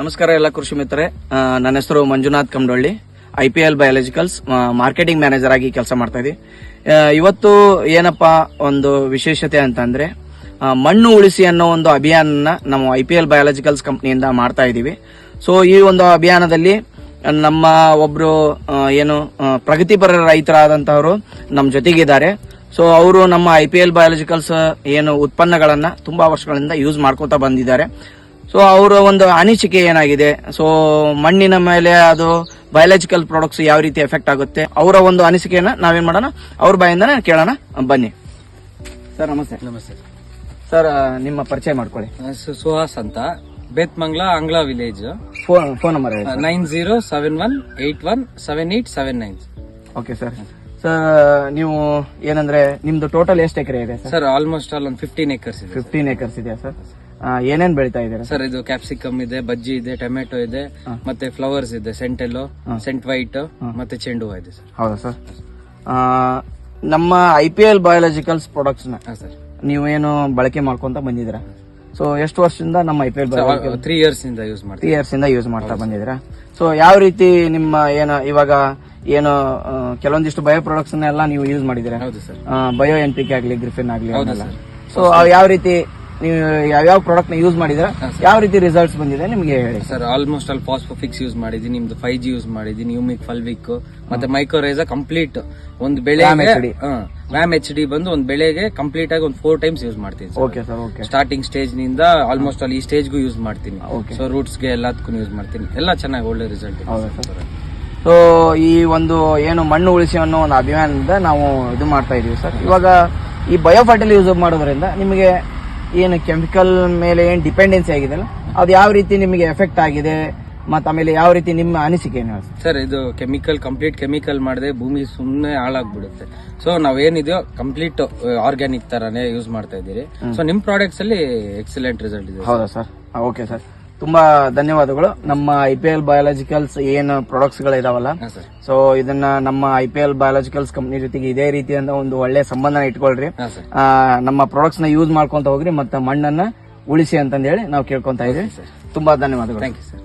ನಮಸ್ಕಾರ ಎಲ್ಲ ಕೃಷಿ ಮಿತ್ರರೇ, ನನ್ನ ಹೆಸರು Manjunath Kamadolli. IPL biologicals marketing manager ಆಗಿ ಕೆಲಸ ಮಾಡ್ತಾ ಇದ್ದೀವಿ. ಇವತ್ತು ಏನಪ್ಪಾ ಒಂದು ವಿಶೇಷತೆ ಅಂತಂದ್ರೆ ಮಣ್ಣು ಉಳಿಸಿ ಅನ್ನೋ ಒಂದು ಅಭಿಯಾನ ನಾವು IPL ಬಯಾಲಜಿಕಲ್ಸ್ ಕಂಪನಿಯಿಂದ ಮಾಡ್ತಾ ಇದ್ದೀವಿ. ಸೊ ಈ ಒಂದು ಅಭಿಯಾನದಲ್ಲಿ ನಮ್ಮ ಒಬ್ರು ಪ್ರಗತಿಪರ ರೈತರಾದಂತವರು ನಮ್ಮ ಜೊತೆಗಿದ್ದಾರೆ. ಸೊ ಅವರು ನಮ್ಮ IPL ಬಯಾಲಜಿಕಲ್ಸ್ ಉತ್ಪನ್ನಗಳನ್ನ ತುಂಬಾ ವರ್ಷಗಳಿಂದ ಯೂಸ್ ಮಾಡ್ಕೋತಾ ಬಂದಿದ್ದಾರೆ. ಸೊ ಅವರ ಒಂದು ಅನಿಸಿಕೆ ಏನಾಗಿದೆ, ಸೊ ಮಣ್ಣಿನ ಮೇಲೆ ಅದು ಬಯಾಲಜಿಕಲ್ ಪ್ರಾಡಕ್ಟ್ಸ್ ಯಾವ ರೀತಿ ಎಫೆಕ್ಟ್ ಆಗುತ್ತೆ, ಅವರ ಒಂದು ಅನಿಸಿಕೆಯನ್ನ ನಾವೇನ್ ಮಾಡೋಣ ಅವ್ರ ಬಾಯಿಂದಾನೆ ಕೇಳೋಣ. ಬನ್ನಿ ಸರ್. ನಮಸ್ತೆ. ನಮಸ್ತೆ ಸರ್, ನಿಮ್ಮ ಪರಿಚಯ ಮಾಡ್ಕೊಳ್ಳಿ. ಸುಹಾಸ್ ಅಂತ, ಬೇತ್ಮಂಗ್ಲಾ ಆಂಗ್ಲಾ village. Phone number 9071817879. Okay sir. Sir, ನೀವು ಏನಂದ್ರೆ ನಿಮ್ದು ಟೋಟಲ್ ಎಷ್ಟು ಎಕರೆ ಇದೆ ಸರ್? ಆಲ್ಮೋಸ್ಟ್ ಆಲ್ ಒಂದು 15 acres ಇದೆ. 15 acres ಇದೆಯಾ ಸರ್? ಏನೇನ್ ಬೆಳಿತಾ ಇದ್ದೀರಾ ಸರ್? ಇದು ಕ್ಯಾಪ್ಸಿಕಮ್ ಇದೆ, ಬಜ್ಜಿ ಇದೆ, ಟೊಮೆಟೊ ಇದೆ, ಮತ್ತೆ ಫ್ಲವರ್ಸ್ ಇದೆ, ಸೆಂಟೆಲ್ಲೋ, ಸೆಂಟ್ ವೈಟ್, ಮತ್ತೆ ಚೆಂಡು ಹೂವು ಇದೆ ಸರ್. ಹೌದಾ ಸರ್? ನಮ್ಮ IPL ಬಯಾಲಜಿಕಲ್ಸ್ ಪ್ರಾಡಕ್ಟ್ಸ್ ನ ನೀವೇನು ಬಳಕೆ ಮಾಡ್ಕೊಂತ ಬಂದಿದ್ದೀರಾ? ಸೊ ಎಷ್ಟು ವರ್ಷದಿಂದ ನಮ್ಮ IPL 3 years ಇಂದ ಯೂಸ್ ಮಾಡ್ತೀವಿ. 3 years ಇಂದ ಯೂಸ್ ಮಾಡ್ತಾ ಬಂದಿದ್ದೀರಾ? ಸೊ ಯಾವ ರೀತಿ ನಿಮ್ಮ ಇವಾಗ ಕೆಲವೊಂದಿಷ್ಟು ಬಯೋ ಪ್ರಾಡಕ್ಟ್ಸ್ ಎಲ್ಲ ನೀವು ಯೂಸ್ ಮಾಡಿದ್ದೀರಾ? ಹೌದು ಸರ್. ಬಯೋ NPK ಆಗ್ಲಿ, ಗ್ರಿಫಿನ್ ಆಗ್ಲಿ, ಹೌದು ಸರ್. ಸೊ ಯಾವ ರೀತಿ ನೀವು ಯಾವ್ಯಾವ ಪ್ರಾಡಕ್ಟ್ ನ ಯೂಸ್ ಮಾಡಿದ್ರ, ಯಾವ ರೀತಿ ರಿಸಲ್ಟ್ಸ್ ಬಂದಿದೆ ನಿಮ್ಗೆ ಹೇಳಿ ಸರ್. ಆಲ್ಮೋಸ್ಟ್ ಆಲ್ ಫಾಸ್ಫೋಫಿಕ್ಸ್ ಯೂಸ್ ಮಾಡಿದೀನಿ, ನಿಮ್ದು 5G ಯೂಸ್ ಮಾಡಿದೀನಿ, ಯೂಮಿಕ್, ಫಲ್ವಿಕ್ ಮತ್ತೆ ಮೈಕ್ರೋರೈಸಾ ಕಂಪ್ಲೀಟ್ ಒಂದು ಬೆಳೆ ವ್ಯಾಮ್ HD ಬಂದು ಒಂದು ಬೆಳೆಗೆ ಕಂಪ್ಲೀಟ್ ಆಗಿ ಒಂದು 4 times ಯೂಸ್ ಮಾಡ್ತೀನಿ. Okay sir. Okay. Starting stage ನಿಂದ ಆಲ್ಮೋಸ್ಟ್ ಆಲ್ ಈ ಸ್ಟೇಜ್ಗೂ ಯೂಸ್ ಮಾಡ್ತೀನಿ. ಸೊ ರೂಟ್ಸ್ ಗೆ ಎಲ್ಲದಕ್ಕೂ ಯೂಸ್ ಮಾಡ್ತೀನಿ. ಎಲ್ಲ ಚೆನ್ನಾಗಿ ಒಳ್ಳೆ ರಿಸಲ್ಟ್. ಸೊ ಈ ಒಂದು ಮಣ್ಣು ಉಳಿಸಿ ಅನ್ನೋ ಒಂದು ಅಭಿಯಾನದಿಂದ ನಾವು ಇದು ಮಾಡ್ತಾ ಇದೀವಿ ಸರ್. ಇವಾಗ ಈ ಬಯೋ ಫರ್ಟಿಲ್ ಯೂಸ್ ಮಾಡೋದ್ರಿಂದ ನಿಮಗೆ ಕೆಮಿಕಲ್ ಮೇಲೆ ಡಿಪೆಂಡೆನ್ಸಿ ಆಗಿದೆಲ್ಲ, ಅದು ಯಾವ ರೀತಿ ನಿಮಗೆ ಎಫೆಕ್ಟ್ ಆಗಿದೆ, ಮತ್ತೆ ಆಮೇಲೆ ಯಾವ ರೀತಿ ನಿಮ್ಮ ಅನಿಸಿಕೆ ಏನು ಸರ್? ಇದು ಕಂಪ್ಲೀಟ್ ಕೆಮಿಕಲ್ ಮಾಡದೆ ಭೂಮಿ ಸುಮ್ಮನೆ ಹಾಳಾಗ್ಬಿಡುತ್ತೆ. ಸೊ ನಾವೇನಿದೆಯೋ ಕಂಪ್ಲೀಟ್ ಆರ್ಗ್ಯಾನಿಕ್ ತರಾನೇ ಯೂಸ್ ಮಾಡ್ತಾ ಇದ್ದೀರಿ. ಸೊ ನಿಮ್ ಪ್ರಾಡಕ್ಟ್ಸ್ ಅಲ್ಲಿ ಎಕ್ಸಲೆಂಟ್ ರಿಸಲ್ಟ್ ಇದೆ. ಹೌದಾ ಸರ್? ಓಕೆ ಸರ್, ತುಂಬಾ ಧನ್ಯವಾದಗಳು. ನಮ್ಮ IPL ಬಯಾಲಜಿಕಲ್ಸ್ ಪ್ರಾಡಕ್ಟ್ಸ್ ಗಳಿದಾವಲ್ಲ, ಸೊ ಇದನ್ನ ನಮ್ಮ IPL ಬಯಾಲಜಿಕಲ್ಸ್ ಕಂಪನಿ ಜೊತೆಗೆ ಇದೇ ರೀತಿಯಿಂದ ಒಂದು ಒಳ್ಳೆ ಸಂಬಂಧನ ಇಟ್ಕೊಳ್ರಿ. ನಮ್ಮ ಪ್ರಾಡಕ್ಟ್ಸ್ ನ ಯೂಸ್ ಮಾಡ್ಕೊಂತ ಹೋಗ್ರಿ, ಮತ್ತೆ ಮಣ್ಣನ್ನ ಉಳಿಸಿ ಅಂತಂದೇಳಿ ನಾವು ಕೇಳ್ಕೊಂತ ಇದೀವಿ. ತುಂಬಾ ಧನ್ಯವಾದಗಳು. Thank you sir.